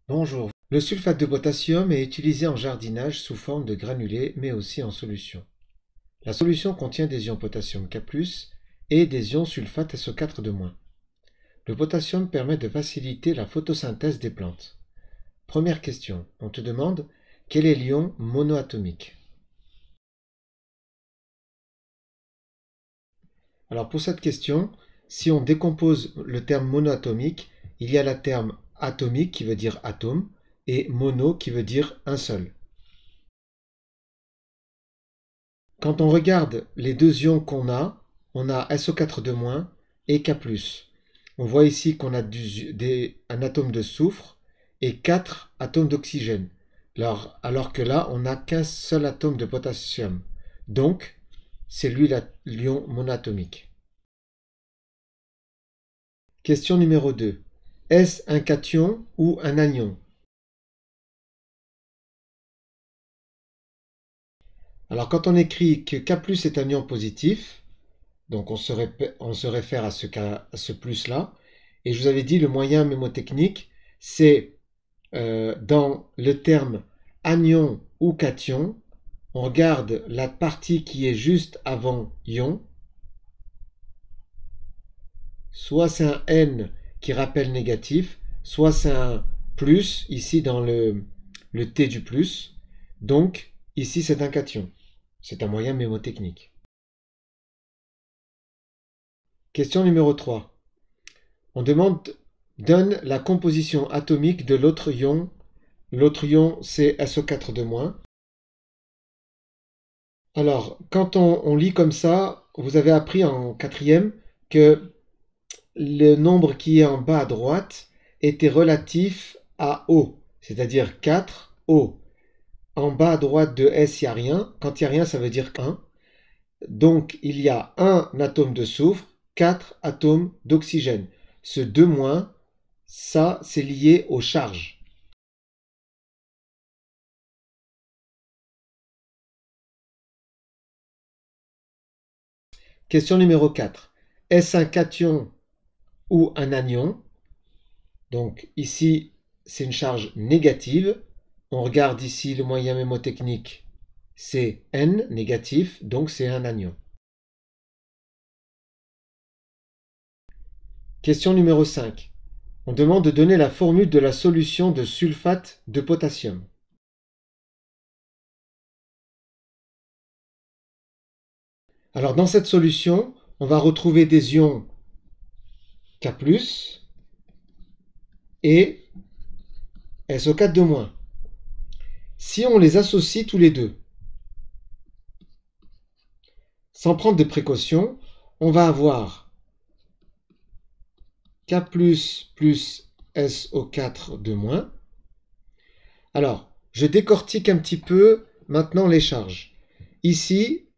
Bonjour. Le sulfate de potassium est utilisé en jardinage sous forme de granulés, mais aussi en solution. La solution contient des ions potassium K+, et des ions sulfate SO4-. Le potassium permet de faciliter la photosynthèse des plantes. Première question, on te demande quel est l'ion monoatomique? Alors pour cette question, si on décompose le terme monoatomique, il y a le terme atomique qui veut dire atome et mono qui veut dire un seul. Quand on regarde les deux ions on a SO4- et K+. On voit ici qu'on a un atome de soufre et 4 atomes d'oxygène, alors que là, on n'a qu'un seul atome de potassium. Donc, c'est lui l'ion monatomique. Question numéro 2. Est-ce un cation ou un anion? Alors, quand on écrit que K+ est un ion positif, donc on se réfère à ce plus-là. Et je vous avais dit, le moyen mnémotechnique, c'est dans le terme anion ou cation, on regarde la partie qui est juste avant ion. Soit c'est un N qui rappelle négatif, soit c'est un plus, ici dans le T du plus. Donc, ici c'est un cation. C'est un moyen mnémotechnique. Question numéro 3. Donne la composition atomique de l'autre ion. L'autre ion, c'est SO4-. Alors, quand on lit comme ça, vous avez appris en quatrième que le nombre qui est en bas à droite était relatif à O, c'est-à-dire 4O. En bas à droite de S, il n'y a rien. Quand il n'y a rien, ça veut dire 1. Donc, il y a un atome de soufre, 4 atomes d'oxygène. Ce 2-, ça, c'est lié aux charges. Question numéro 4. Est-ce un cation ou un anion? Donc ici, c'est une charge négative. On regarde ici le moyen mnémotechnique, c'est N, négatif, donc c'est un anion. Question numéro 5. On demande de donner la formule de la solution de sulfate de potassium. Alors dans cette solution, on va retrouver des ions K+, et SO4-. Si on les associe tous les deux, sans prendre de précautions, on va avoir K+, plus SO4-. Alors, je décortique un petit peu maintenant les charges. Ici,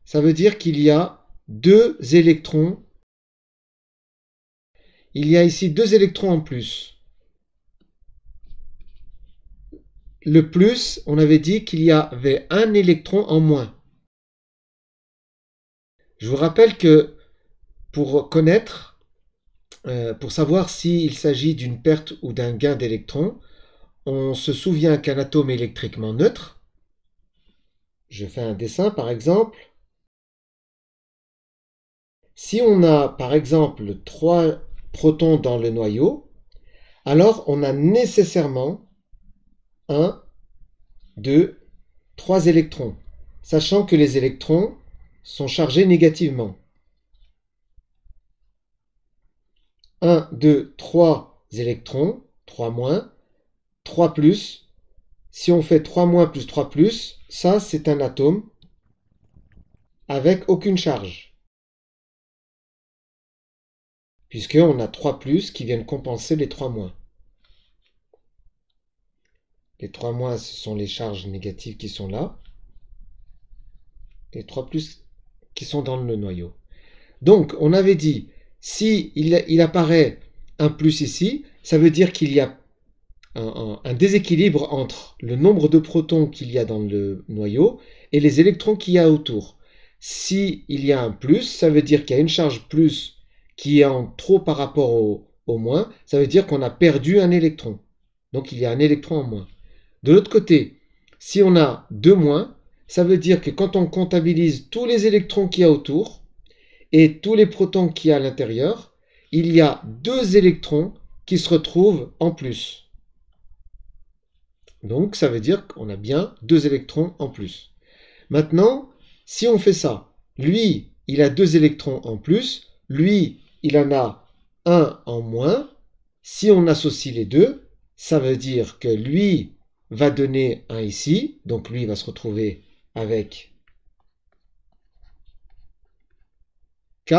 ça veut dire qu'il y a 2 électrons. Il y a ici 2 électrons en plus. Le plus, on avait dit qu'il y avait un électron en moins. Je vous rappelle que pour connaître, pour savoir s'il s'agit d'une perte ou d'un gain d'électrons, on se souvient qu'un atome est électriquement neutre. Je fais un dessin par exemple. Si on a par exemple 3 protons dans le noyau, alors on a nécessairement 1, 2, 3 électrons, sachant que les électrons sont chargés négativement. 1, 2, 3 électrons, 3 moins, 3 plus. Si on fait 3 moins plus 3 plus, ça c'est un atome avec aucune charge, puisqu'on a 3 plus qui viennent compenser les 3 moins. Les 3 moins, ce sont les charges négatives qui sont là. Les 3 plus qui sont dans le noyau. Donc, on avait dit, si il apparaît un plus ici, ça veut dire qu'il y a un déséquilibre entre le nombre de protons qu'il y a dans le noyau et les électrons qu'il y a autour. Si il y a un plus, ça veut dire qu'il y a une charge plus qui est en trop par rapport au moins, ça veut dire qu'on a perdu un électron. Donc il y a un électron en moins. De l'autre côté, si on a 2 moins, ça veut dire que quand on comptabilise tous les électrons qu'il y a autour et tous les protons qu'il y a à l'intérieur, il y a 2 électrons qui se retrouvent en plus. Donc ça veut dire qu'on a bien 2 électrons en plus. Maintenant, si on fait ça, lui, il a 2 électrons en plus, lui, il en a un en moins. Si on associe les deux, ça veut dire que lui va donner un ici, donc lui va se retrouver avec K.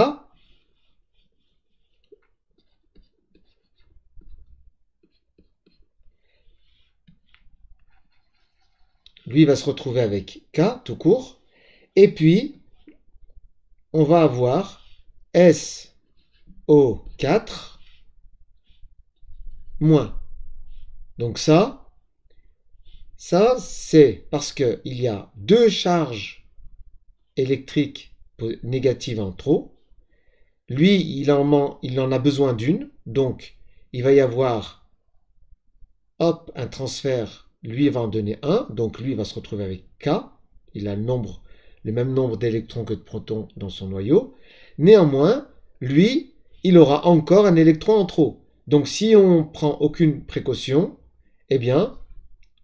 Lui va se retrouver avec K tout court. Et puis, on va avoir SO4 moins. Donc ça c'est parce qu'il y a 2 charges électriques négatives en trop. Lui, il en a besoin d'une, donc il va y avoir hop, un transfert, lui il va en donner 1, donc lui il va se retrouver avec K, il a le même nombre d'électrons que de protons dans son noyau. Néanmoins, lui, il aura encore un électron en trop. Donc si on prend aucune précaution, eh bien,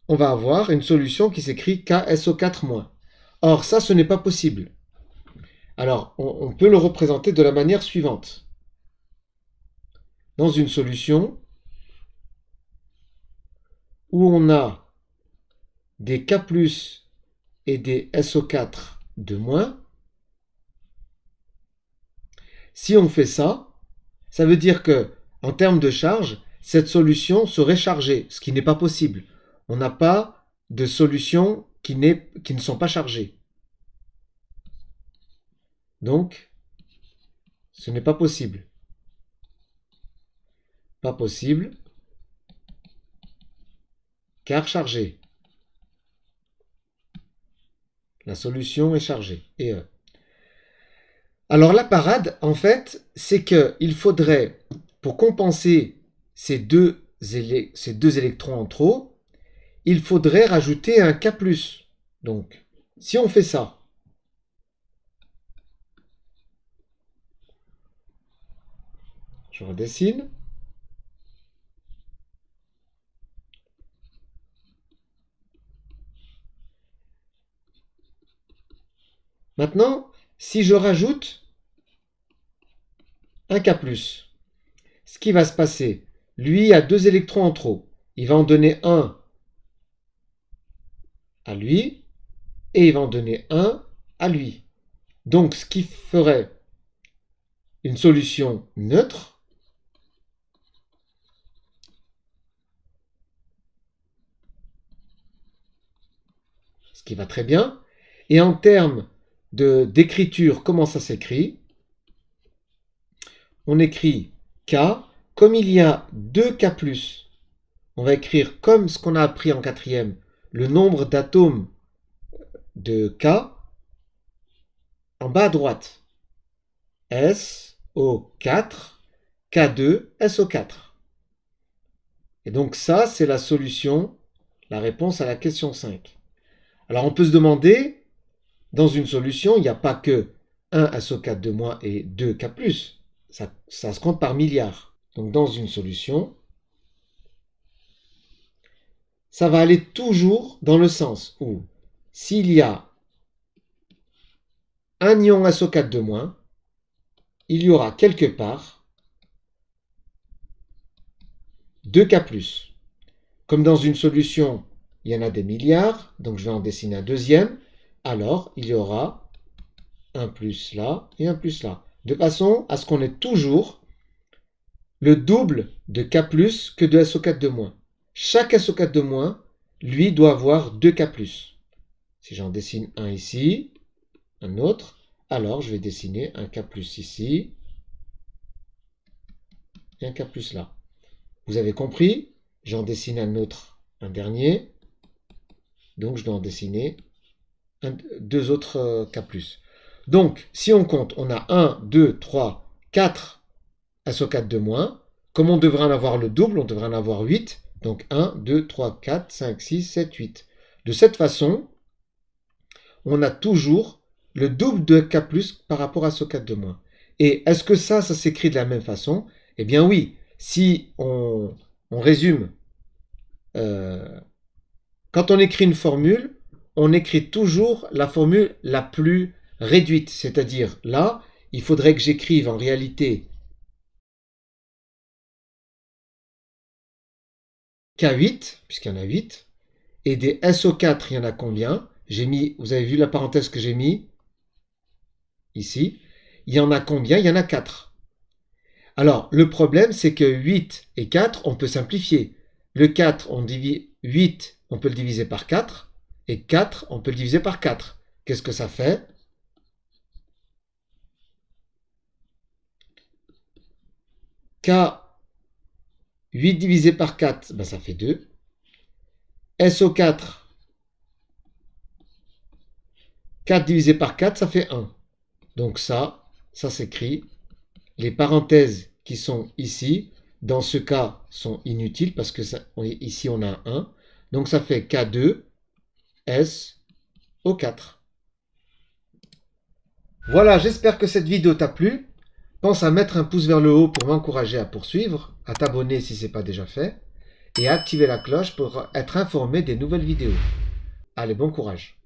on va avoir une solution qui s'écrit KSO4-. Or, ça, ce n'est pas possible. Alors, on peut le représenter de la manière suivante. Dans une solution où on a des K+, et des SO4 de moins, si on fait ça, ça veut dire que, en termes de charge, cette solution serait chargée, ce qui n'est pas possible. On n'a pas de solutions qui ne sont pas chargées. Donc, ce n'est pas possible. Pas possible, car chargée. La solution est chargée. Et alors la parade, en fait, c'est qu'il faudrait, pour compenser ces deux électrons en trop, il faudrait rajouter un K+. Donc, si on fait ça, je redessine. Maintenant, si je rajoute un K+, ce qui va se passer, lui a 2 électrons en trop. Il va en donner un à lui et il va en donner un à lui. Donc, ce qui ferait une solution neutre, ce qui va très bien. Et en termes d'écriture, comment ça s'écrit? On écrit K, comme il y a 2 K+, on va écrire comme ce qu'on a appris en quatrième, le nombre d'atomes de K en bas à droite. SO4, K2, SO4. Et donc ça, c'est la solution, la réponse à la question 5. Alors on peut se demander, dans une solution, il n'y a pas que 1 SO4 de moins et 2 K+. Ça se compte par milliards. Donc dans une solution, ça va aller toujours dans le sens où s'il y a un ion SO4 de moins, il y aura quelque part 2 K+. Comme dans une solution, il y en a des milliards, donc je vais en dessiner un deuxième, alors il y aura un plus là et un plus là. De façon à ce qu'on ait toujours le double de K+, que de SO4 de moins. Chaque SO4 de moins, lui, doit avoir 2 K+. Si j'en dessine un ici, un autre, alors je vais dessiner un K+ ici, et un K+ là. Vous avez compris? J'en dessine un autre, un dernier, donc je dois en dessiner deux autres K+. Donc, si on compte, on a 1, 2, 3, 4 SO4 de moins. Comme on devrait en avoir le double, on devrait en avoir 8. Donc 1, 2, 3, 4, 5, 6, 7, 8. De cette façon, on a toujours le double de K+, par rapport à ce 4 de moins. Et est-ce que ça s'écrit de la même façon? Eh bien oui, si on résume, quand on écrit une formule, on écrit toujours la formule la plus réduite. C'est-à-dire, là, il faudrait que j'écrive en réalité K8, puisqu'il y en a 8, et des SO4, il y en a combien? J'ai mis, vous avez vu la parenthèse que j'ai mis ici. Il y en a combien? Il y en a 4. Alors, le problème, c'est que 8 et 4, on peut simplifier. Le 4, 8, on peut le diviser par 4, et 4, on peut le diviser par 4. Qu'est-ce que ça fait? K, 8 divisé par 4, ben ça fait 2. SO4, 4 divisé par 4, ça fait 1. Donc ça s'écrit. Les parenthèses qui sont ici, dans ce cas, sont inutiles parce que ici on a 1. Donc ça fait K2 SO4. Voilà, j'espère que cette vidéo t'a plu. Pense à mettre un pouce vers le haut pour m'encourager à poursuivre, à t'abonner si ce n'est pas déjà fait, et à activer la cloche pour être informé des nouvelles vidéos. Allez, bon courage!